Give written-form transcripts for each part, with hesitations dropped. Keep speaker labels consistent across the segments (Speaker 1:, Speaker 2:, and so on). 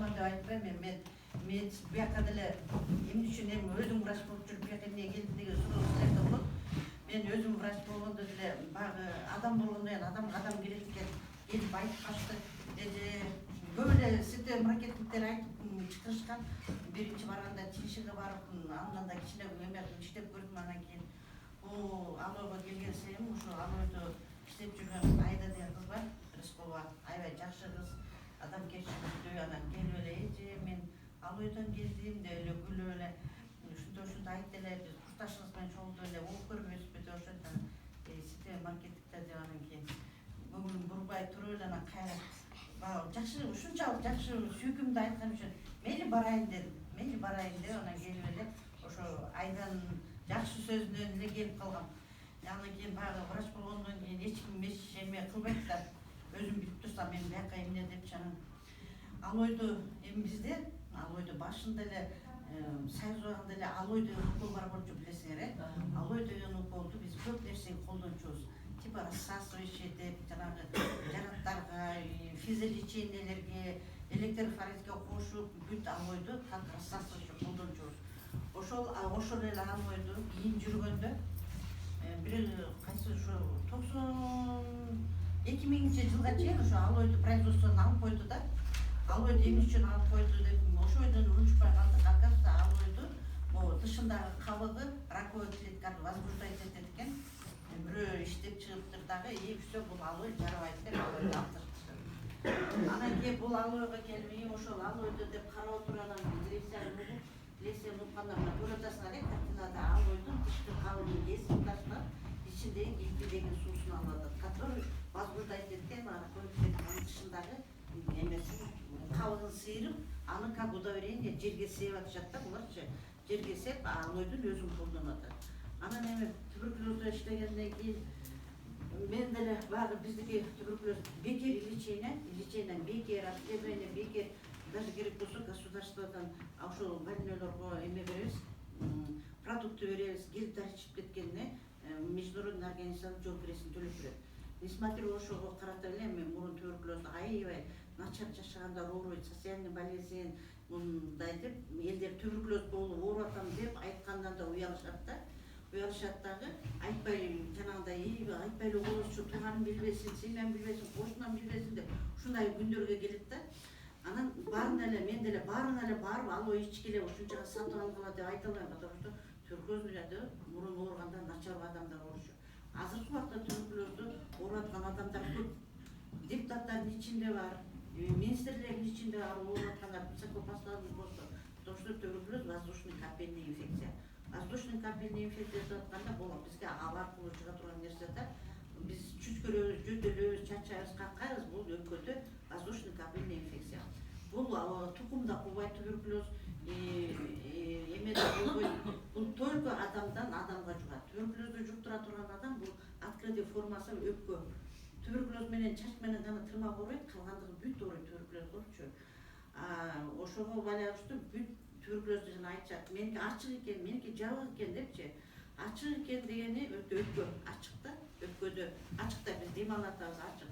Speaker 1: жаман деп айтпаймын. Мен бияққа деле эмне үчүн эми өзүм врач болуп жүрүп бияка эмне келдим деген суроо силерде болот. Мен өзүм врач болгондо деле баягы адам болгондо адам керек экен. Келип айтып качты. Көп эле сетевой маркетингтер айтып чакырышкан. Биринчи барганда Тиншиге барып, андан да кичине эме иштеп көрдүм. Анан кийин Алойго келген сейим ошо Алойдо иштеп жүргөн Айда деген кыз бар, Рыскова. Аябай жакшы кыз, адамгерчиликтүү. Анан келип эле эже мен Алойдон келдим деп эле күлүп эле ушундай айтты эле, биз курсташыбыз менен чогулуп эле окуп көрбөйбүзбү деп ошентип сетевой маркетингте деп анан кийин көңүлүм бурбай туруп эле анан кайра жакшы ушунчалык жакшы сүйкүмдүү айткан үчүн мейли барайын дедим. Анан келип эле ошо Айданын жакшы сөзүнөн эле келип калгам. Анан кийин баягы врач болгондон кийин эч ким эме кылбайт да. Өзүм билип турсам мен бияка эмне депчи анан Алойду эми бизде Алойду башында эле Союз убагында эле Алой деген укол бар болчу, билесиңер, Алой деген уколду биз көп нерсеге колдончубуз. Типа рассасывающий деп, жанагы жараттарга, физиолечениелерге, электрофорезге кошуп бүт Алойду как рассасывающий колдончубуз. Ошол эле Алойду кийин жүргөндө бир кайсы ушу 2000-жылга чейин ошо Алойду производстводон алып койду да. Алойду эмне үчүн алып койду деп ошойдон унчукпай калдык. Оказывается, Алойду могу тышындагы кабыгы раковый клетканы возбуждать этет экен. Бирөө иштеп чыгыптыр дагы, и все бул Алой жарабайт деп Алойду алып ташташты. Анан кийин бул Алойго келип, ошол Алойду деп карап отургандан кийин лесен укканда көрүп атасыңар, картинада Алойдун тышкы кабыгын кесип таштап, ичиндеги килпи деген суусун алып атат, который возбуждать эткен раковый клетканын тышындагы эмесин кабыгын сыйрып, аны как удобрение жерге сээп атышат да, буларчы жерге сээп Алойдун өзүн колдонуп атат. Анан эми туберкулезде иштегенден кийин мен деле баягы биздики туберкулез бекер лечение бекер, обследование бекер, даже керек болсо государстводан ошол больнойлорго эме беребиз, продукты беребиз, келиптер ичип кеткенине международный организация жооп бересин төлөп берет. Несмотря ошого карата эле мен мурун туберкулезду аябай начар жашагандар ооруйт, социальный болезнь мындай деп элдер туберкулез болуп ооруп атам деп айткандан да уялышат дагы, айтпай жанагындай айтпай эле коелучу, тууганым билбесин, семьям билбесин, кошунам билбесин деп ушундай күндөргө келет да. Анан мен деле баарына эле барып Алой ичкиле ушунчага сатып алгыла деп айта албайм, потому что туберкулезду мурун ооруганда начар адамдар ооручу. Азыркы убакта туберкулезду ооруп аткан адамдар көп. Депутаттардын ичинде бар, министрлердин ичинде бар ооруп аткандар, высокопоставленный постто. Потому что туберкулез воздушный капельный инфекция. Воздушный капельный инфекция деп атканда бул бизге аба аркылуу чыга турган нерсе да. Биз чүчкөрөбүз, жөтөлөбүз, чачабыз, каккайбыз, бул өпкөдө воздушный капельный инфекция. Бул тукумда кубайт туберкулез, эмеде болбойт. Бул только адамдан адамга жугат. Туберкулезду жуктура турган адам бул открытый формасы өпкө. Туберкулез менен чач менен гана тырмак ооруйт, калгандыгы бүт ооруйт туберкулез болчу. Ошого байланыштуу бүт туберкулезду жана айтышат. Меники ачык экен, меники жабык экен депчи. Ачык экен дегени өпкө ачык да, өпкөдө ачыкта биз дем алатабыз ачык.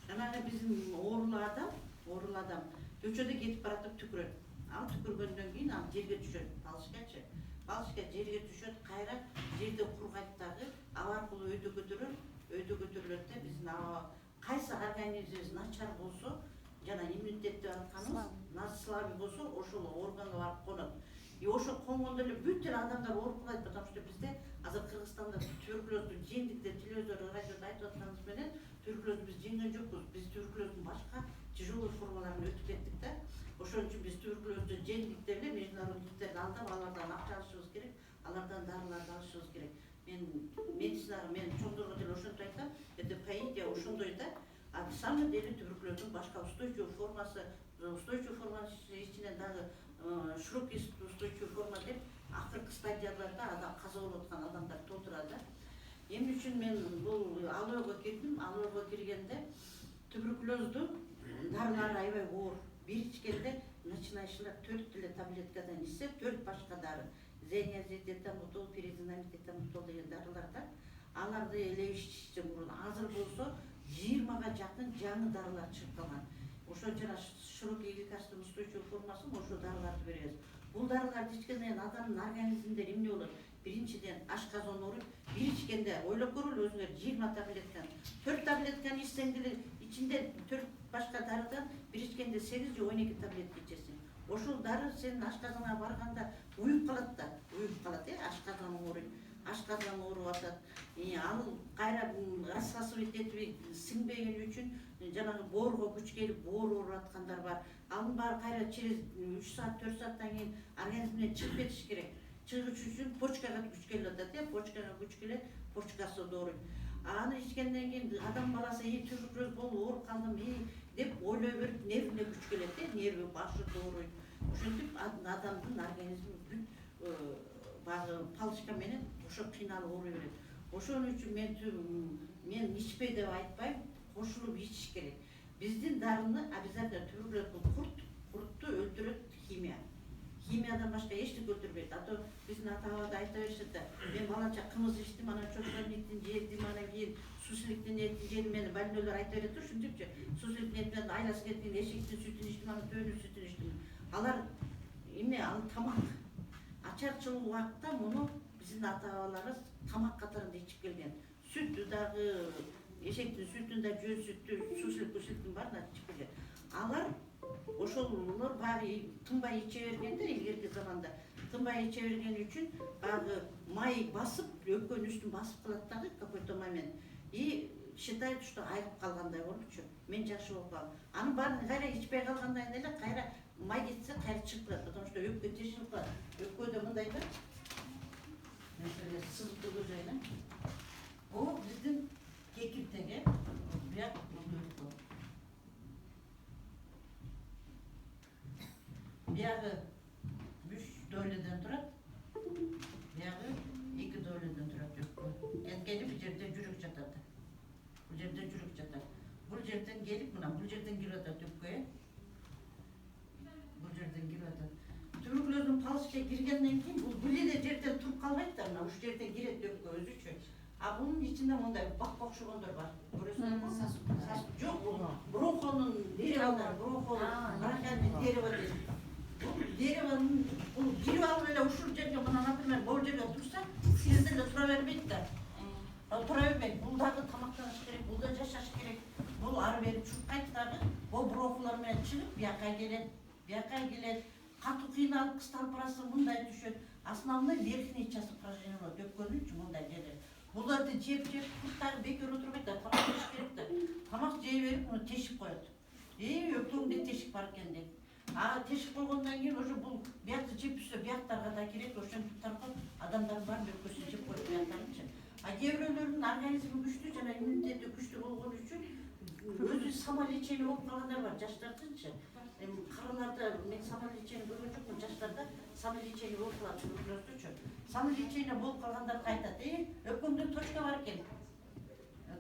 Speaker 1: Жанагы биздин оорулуу адам көчөдө кетип баратып түкүрөт. Ал түкүргөндөн кийин ал жерге түшөт, балышка жерге түшөт, кайра жерде кургайт дагы, аба аркылуу өйдө көтөрүлөт да. Биздин кайсы организмибиз начар болсо, жана иммунитет деп атканыбыз слабый болсо, ошол органга барып конот. И ошо конгондо эле бүт эле адамдар ооруп калат, потому что бизде азыр Кыргызстанда туберкулезду жеңдик деп телевизордо, радиодо айтып атканыбыз менен туберкулезду биз жеңген жокпуз. Биз туберкулездин башка тяжелый формаларын өтүп кеттик да. Ошон үчүн биз туберкулезду жеңдик деп эле международниктерди алдап, алардан акча алышыбыз керек, алардан дарыларды алышыбыз керек. Мен медицинага мен чоңдорго деле ошентип айтам, это поедия ошондой да. А на самом деле туберкулездин башка устойчивый формасы ичинен дагы широкий устойчивый форма деп акыркы стадияларда адам каза болуп аткан адамдар толтура да. Эмне үчүн мен бул Алойго кирдим? Алойго киргенде туберкулезду дарылары аябай оор. Бир ичкенде начинающийлар 4 деле таблеткадан ичсе, 4 башка дары. Зениазид, этамутол, пиризинамид, этамутол деген дарыларда аларды эле ичишчи мурун. Азыр болсо 20га жакын жаңы дарылар чыгып калган. Ошо жана широкий лекарственный устойчивый форма болмасын, ошо дарыларды беребиз. Бул дарыларды ичкенден кийин адамдын организминде эмне болот? Биринчиден ашказан ооруйт. Бир ичкенде ойлоп көрөлү өзүңөр 20 таблетканы. 4 таблетканы ичсең деле ичинде 4 башка дарыдан бир ичкенде 8 же 12 таблетка ичесиң. Ошол дары сенин ашказанга барганда уюп калат да, уюп калат, ашказан ооруйт. Ашказан ооруп атат. Ал кайра рассасывать этип сиңбеген үчүн жанагы боорго күч келип боор ооруп аткандар бар. Анын баары кайра через 3 саат 4 сааттан кийин организмден чыгып кетиш керек. Чыгыш үчүн почкага күч келип атат, почкага күч келет, почкасы ооруйт. Аны ичкенден кийин адам баласы туберкулез болуп ооруп калдым деп ойлой берип нервине күч келет, нерви башы ооруйт. Ошентип адамдын организми бүт багы палочка менен ошо кыйналып ооруй берет. Ошон үчүн мен ичпей деп айтпайм, кошулуп ичиш керек. Биздин дарыны обязательно туберкулез бул куртту өлтүрөт химия. Химиядан башка эчтеке өлтүрбөйт. А то биздин ата-бабада айта беришет да, мен балача кымыз ичтим, анан чочконун этин жедим, анан кийин сусиликтин этин жедим, мени больнойлор айта берет да, ушинтипчи. Сусиликтин этинен айласы кеткен эшектин сүтүн ичтим, анан төөнүн сүтүн ичтим. Алар эмне, ал тамак. Ачарчыл убакта муну биздин ата-бабаларыбыз тамак катарында ичип келген. Сүттү дагы, эшектин сүтүн да, жөн сүттү, сусиликтин баарын ичип келген. Алар ошолор багы тынбай иче бергенде, илгерки заманда тынбай иче берген үчүн багы май басып, өпкөнүн үстүн басып калат дагы какой-то момент. И считает, что айыгып калгандай болчу. Мен жакшы болуп калдым. Анын баарын кайра ичпей калгандан кийин эле кайра май кетсе кайра чыгып калат, потому что өпкө тешилип калат. Өпкөдө мындай да. Mesela sızıklı gözüyle. O bizim kekirtege biyak buluyordu. Biyağı 3 döyleden durat, biyağı 2 döyleden durat yok. Gelip bir yerde cürük çatadı. Bu yerde cürük çatadı. Bu yerden gelip buna, bu yerden gir atat öpköye. Bu yerden gir atat. Tubеркулездин палычка киргенден кийин бул эле жерден туруп калбайт да, мына ушул жерден кирет өпкө өзүчө. А бунун ичинде мындай бак окшогондор бар. Көрөсүңөрбү? Жок, бул бронхонун дерево, бронхонун бронхиальный дерево дейт. Бул деревонун бул кирип алып эле ушул жерге, мына, например, бул жерге турса, сиз деле тура бербейт да. Тура бербейт. Бул дагы тамактаныш керек, бул да жашаш керек. Бул ары бери чуркайт дагы. Бул бронхолор менен чыгып, бияка келет. Катуу кыйналып, кысталып барасы мындай түшөт. Основной верхний часть упражнения болот. Өпкөнүн үчүн мындай жери. Буларды жеп, курттагы бекер отурбайт да, тамак жеш керек да. Тамак жей берип, муну тешип коет. Өпкөңдө тешик бар экен деп. Тешип койгондон кийин уже бул биякты жеп түшсө, бияктарга да керек, ошентип таркап адамдардын баарын өпкөсүн жеп коет бияктарынчы. Кээ бирөөлөрдүн организми күчтүү жана иммунитети күчтүү болгон үчүн өзү самолечение болуп калгандар бар, жаштардынчы. Караларда мен самолечение көргөн жокмун, жаштарда самолечение болуп калат туберкулездүчү. Самолечение болуп калгандарга айтат, өпкөңдө точка бар экен.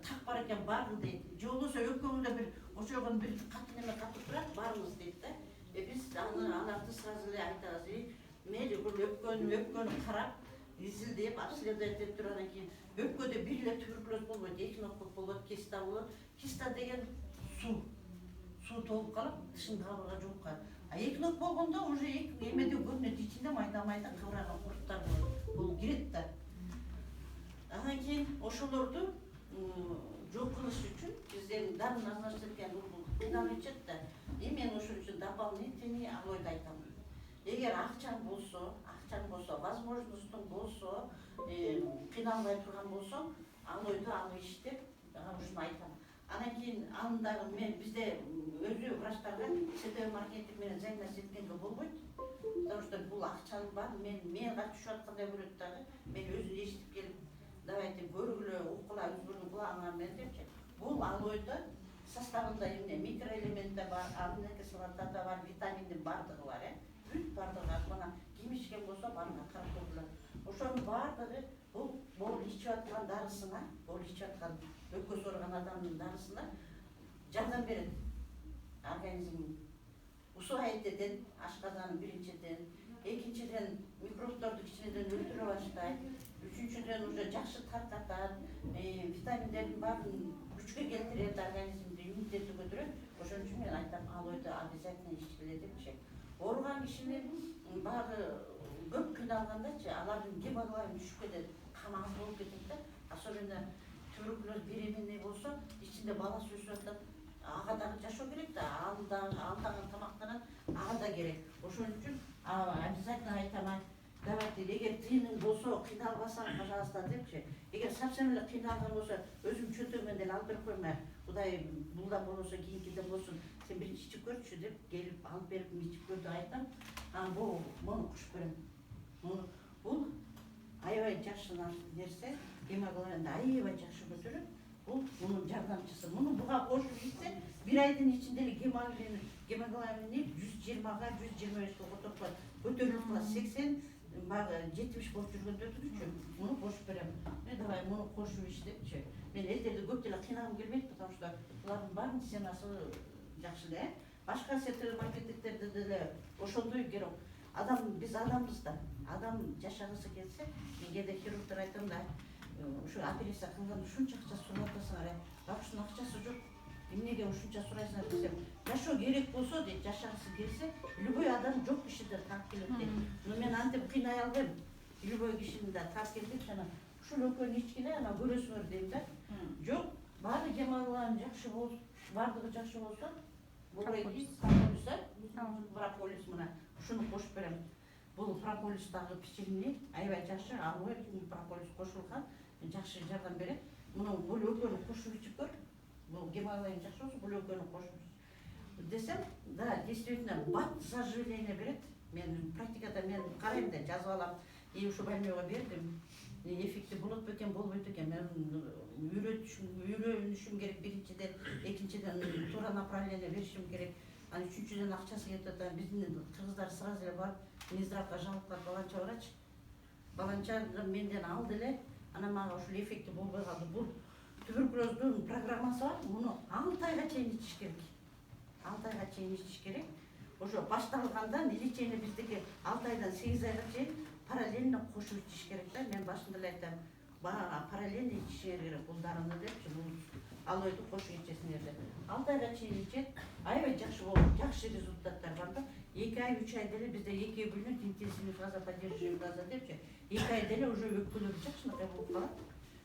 Speaker 1: Так бар экен, баргы дейт. Же болбосо өпкөңдө бир ошогон бир катуу неме катып турат, барыңыз дейт да. Биз аларды сразу эле айтабыз, мейли бул өпкөнү карап, изилдеп, обследовать этип тургандан кийин өпкөдө бир эле туберкулез болбойт, эки ноктук болот, киста болот. Киста деген суу толуп калып, тышын кабырга жууп калат. Эки нок болгондо уже эмеде көрүнөт, ичинде майда кыбыраган курттар болот. Бул кирет да. Андан кийин ошолорду жок кылыш үчүн бизден дары назначить эткен кыйналып ичет да. Мен ошон үчүн дополнительный алойду айтам. Эгер акчаң болсо, возможностуң болсо, кыйналбай турган болсоң, алойду алып ич деп, ушуну айтам. Анан кийин андагы мен бизде өзү врачтарга СТВ маркетинг менен взаимодействие эткенге болбойт. Потому что бул акчанын баары мен түшүп аткандай көрөт дагы. Мен өзүн эшитип келип, давайте көргүлө, укула, өзүңөрдүн кулагыңар менен депчи. Бул алойдо составында эмне микроэлемент да бар, амино кислота да бар, витаминдин бардыгы бар, бүт бардыгы. Мына ким ичкен болсо баарына карап көргүлө. Ошонун бардыгы бул ичип аткан дарысына, өпкөсү ооруган адамдын дарысына жардам берет организмин. Усуайт этет, ашказанын биринчиден, экинчиден микробдорду кичинеден өлтүрө баштайт, үчүнчүдөн уже жакшы таркатат, витаминдердин баарын күчкө келтирет, организмди иммунитетти көтөрөт. Ошон үчүн мен айтам, алойду обязательно ичкиле депчи. ооруган кишинин баягы көп кыйналгандачы алардын гемоглобин түшүп кетет, кан аз болуп кетет да. Особенно туберкулез беременный болсо, ичинде баласы өсүп атат, ага дагы жашоо керек да, ал дагы тамактанат, ага да керек. Ошон үчүн обязательно айтам, давайте, эгер тыйының болсо, кыйналбасаң, пожалуйста депчи. Эгер совсем эле кыйналган болсо, өзүм чөнтөгүмөн деле алып берип коймай, Кудай булда болбосо кийинкиде болсун, сен биринчи ичип көрчү деп келип алып берип ичип көрдү айтам. Муну кушуп берем. Бул аябай жакшы нерсе, гемоглобинди аябай жакшы көтөрөт. Бул мунун жардамчысы. Муну буга кошуп ичсе, бир айдын ичинде эле гемоглобини 120га 125ге котоп коет. Көтөрүлүп калат 80, 70 болуп жүргөндө турчу. Муну кошуп берем. Давай муну кошуп ич депчи. Мен элдерди көп деле кыйнагым келбейт, потому что булардын баарынын семьясы жакшы эле. Башка супермаркеттерде деле ошондой керек. Биз адамбыз да. Адам жашагысы келсе, мен кээде хирургтар айтам да, ушу операция кылганда ушунча акча сурап атасыңар, бирок ушунун акчасы жок. Эмнеге ушунча сурайсыңар десем, жашоо керек болсо дейт, жашагысы келсе, любой адам жок кишиде таап келет дейт. Но мен антип кыйнай албайм. Любой кишини да таап келдик жана ушул экөөнү ичкиле, ана көрөсүңөр дейм да. Жок, баары гемоглобин жакшы болсо, баардыгы жакшы болсо, прополис мына ушуну кошуп берем. Бул прополис дагы печенье, аябай жакшы, албай прополис кошулган, жакшы жардам берет. Муну бул экөөнү кошуп ичип көр. Бул гемоглобин жакшы болсо, бул экөөнү кошуп десем, да, действительно, бат заживление берет. Мен практикада мен карайм да, жазып алам. Ушу больнойго бердим. Эффекти болот бекен, болбойт экен. Мен үйрөнүшүм керек биринчиден, экинчиден туура направление беришим керек. Анан үчүнчүдөн акчасы кетип атат. Биздин кыргыздар сразу эле барып, Минздравга жалоба кылып баланча барачы. Баланча менден алды эле, анан мага ушул эффекти болбой калды. Бул туберкулездун программасы бар. Муну 6 айга чейин ичиш керек. 6 айга чейин ичиш керек. Ошо башталгандан лечение биздики 6 айдан 8 айга чейин параллельно кошуп ичиш керек да. Мен башында эле айтам, параллельно ичишиңер керек бул дарыны депчи, бул алойду кошуп ичесиңер деп. 6 айга чейин ичет, аябай жакшы болуп, жакшы результаттар бар да. 2 ай, 3 ай деле бизде 2 бөлүнөт, интенсивный фаза, поддерживаемый фаза депчи. 2 ай деле уже өкпөлөр жакшынакай болуп калат.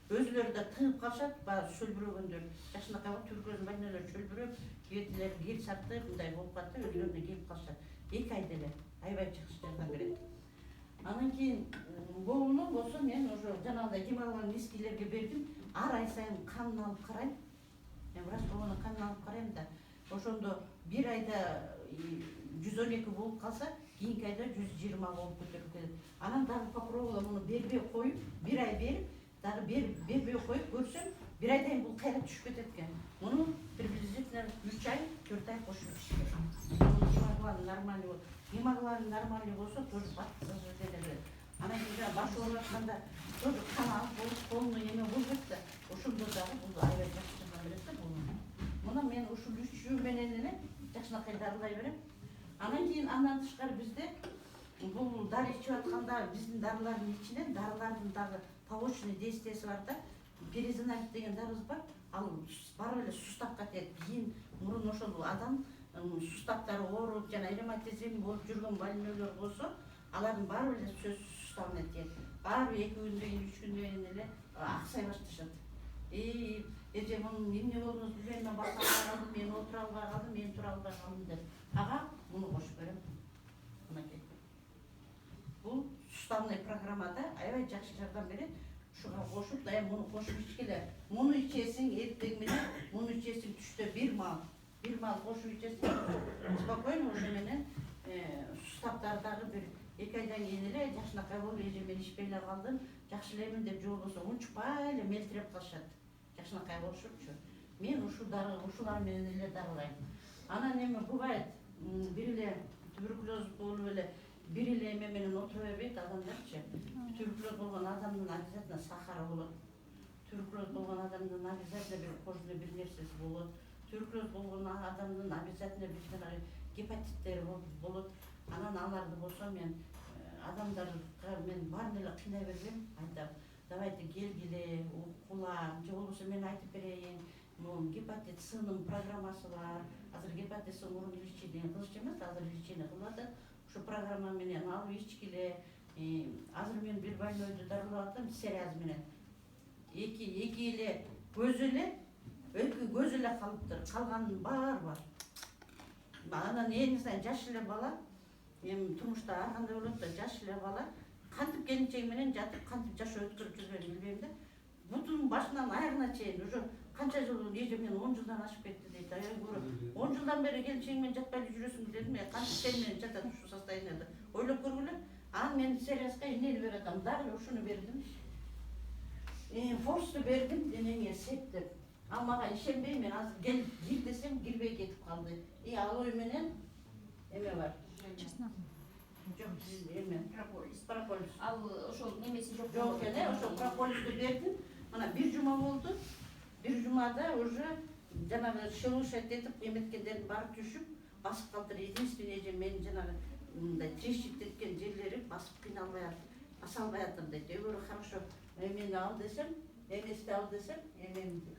Speaker 1: Өзүлөрү да тыгып калышат, баягы чөлбүрөгөндөр, жакшынакай болуп, туберкулез больнойлор чөлбүрөп, кебетилер кел сартып, мындай болуп калат да, өзүлөрүнө келип калышат. 2 ай деле аябай жакшы жардам берет. Анан кийин болуну болсо мен уже жанагындай гемоглобин низкийлерге бердим. Ар ай сайын канын алып карайм. Мен врач болгондон канын алып карайм да. Ошондо бир айда 112 болуп калса, кийинки айда 120 болуп көтөрүлүп кетет. Анан дагы попробовала муну бербей коюп, бир ай берип, дагы бербей коюп көрсөм, бир айдан кийин бул кайра түшүп кетет экен. Муну приблизительно 3 ай, 4 ай кошуп ичиш керек. Гемоглобин нормальный болот. Гемоглобин нормальный болсо, тоже бат заживление берет. Анан кийин баш ооруп атканда тоже кан аз болуп, полный эме болуп кетти. Ошондо дагы бул аябай жакшы жардам берет да бул. Муну мен ушул 3 менен эле жакшынакай дарылай берем. Анан кийин андан тышкары бизде бул дары ичип атканда биздин дарылардын ичинен дарылардын дагы побочный действиясы бар да. Перезинамид деген дарыбыз бар. Ал барып эле суставка тиет. Кийин мурун ошол адам сустактары ооруп жана ревматизм болуп жүргөн больнойлор болсо, алардын баары эле сөз суставына тиет. Баары 2 күндөн кийин, 3 күндөн кийин эле аксай башташат. Эже мунун эмне болгонун билбейм, мен баса албай калдым, мен отура албай калдым, мен тура албай калдым деп. Ага, муну кошуп берем. Мынакей. Бул суставный программада аябай жакшы жардам берет. Ушуга кошуп, дайым муну кошуп ичкиле. Муну ичесиң эртең менен, муну ичесиң түштө бир мал кошуп ичесиң. Спокойно уже менен суставдары дагы бир 2 айдан кийин эле жакшынакай болуп, эже мен ичпей эле калдым, жакшы элемин деп же болбосо унчукпай эле мелтиреп калышат. Жакшынакай болушупчу. Мен ушулар менен эле дарылайм. Анан эме бывает, бир эле туберкулез болуп эле бир эле эме менен отура бербейт адамдарчы. Туберкулез болгон адамдын обязательно сахары болот. Туберкулез болгон адамдын обязательно бир кожный бир нерсеси болот. Туберкулез болгон адамдын обязательно бир жанагы гепатиттери болот. Анан аларды болсо мен адамдарга мен баарын эле кыйнай бербейм. Айтам, давайте келгиле, укула, же болбосо мен айтып берейин. Гепатит С-нын программасы бар. Азыр гепатит С мурун лечение кылышчу эмес, азыр лечение кылып атат. Şu programma menen alып içkile. Azыр мен bir больнойду дарылап атам, сериаз менен. Эки эле көз эле калыптыр. Калганын бар. Анан эң сайын жаш эле бала, эми турмушта ар кандай болот да, жаш эле бала кантип келинчеги менен жатып, кантип жашоо өткөрүп жүргөнүн билбейм да. Бутун башынан аягына чейин уже канча жыл, эже мен 10 жылдан ашып кетти дейт. 10 жылдан бери келинчегиң менен жатпай жүрөсүң дедим. Кантип сен менен жатат ушул состоянияда? Ойлоп көргүлө. Анан мен сервиска эмнени берип атам? Дагы ушуну бердим. Форсту бердим, денеңе септеп. Ал мага ишенбей, мен азыр келип кир десем кирбей кетип калды. Алой менен эме бар.
Speaker 2: Чеснок.
Speaker 1: Жок, эме прополис.
Speaker 2: Ал ошол немеси жок.
Speaker 1: Жок эле, ошол прополисту бердим. Мына бир жума болду. Бир жумада уже жанагы шелушать этип эметкендерин барып түшүп, басып калдыр. Единственный эже мен жанагы мындай трещит эткен жерлери басып кыйналбай атып, баса албай атам дейт. Өбөрү хорошо. Эмени ал десем, эмести ал десем,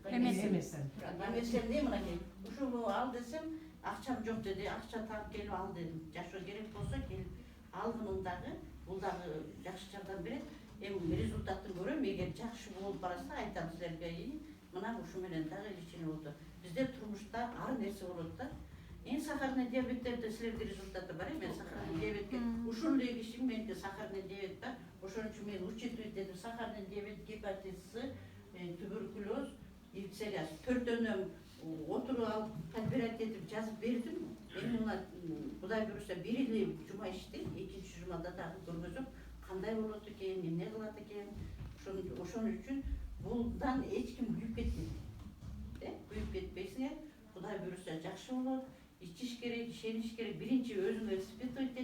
Speaker 1: эмесем не мынакей. Ушуну ал десем, акчам жок деди. Акча таап келип ал дедим. Жашоо керек болсо келип алгынын дагы, бул дагы жакшы жардам берет. Эми результатын көрөм, эгер жакшы болуп барса айтам силерге. Мына ушу менен дагы лечение болду. Бизде турмушта ар нерсе болот да. Сахарный диабеттерде силерде результаты бар эми, сахарный диабетке. Ушундай киши менде сахарный диабет бар. Ошон үчүн мен учитывать этип сахарный диабет, гепатит С, туберкулез, псориаз төртөнүм отуруп алып подбирать этип жазып бердим. Эми мына Кудай буюрса бир эле жума иштейт, экинчи жумада дагы көргөзөм кандай болот экен, эмне кылат экен. Ошон үчүн булдан эч ким күйүп кетпейт. Күйүп кетпейсиңер. Кудай буюрса жакшы болот. Ичиш керек, ишениш керек. Биринчи өзүңө испытывать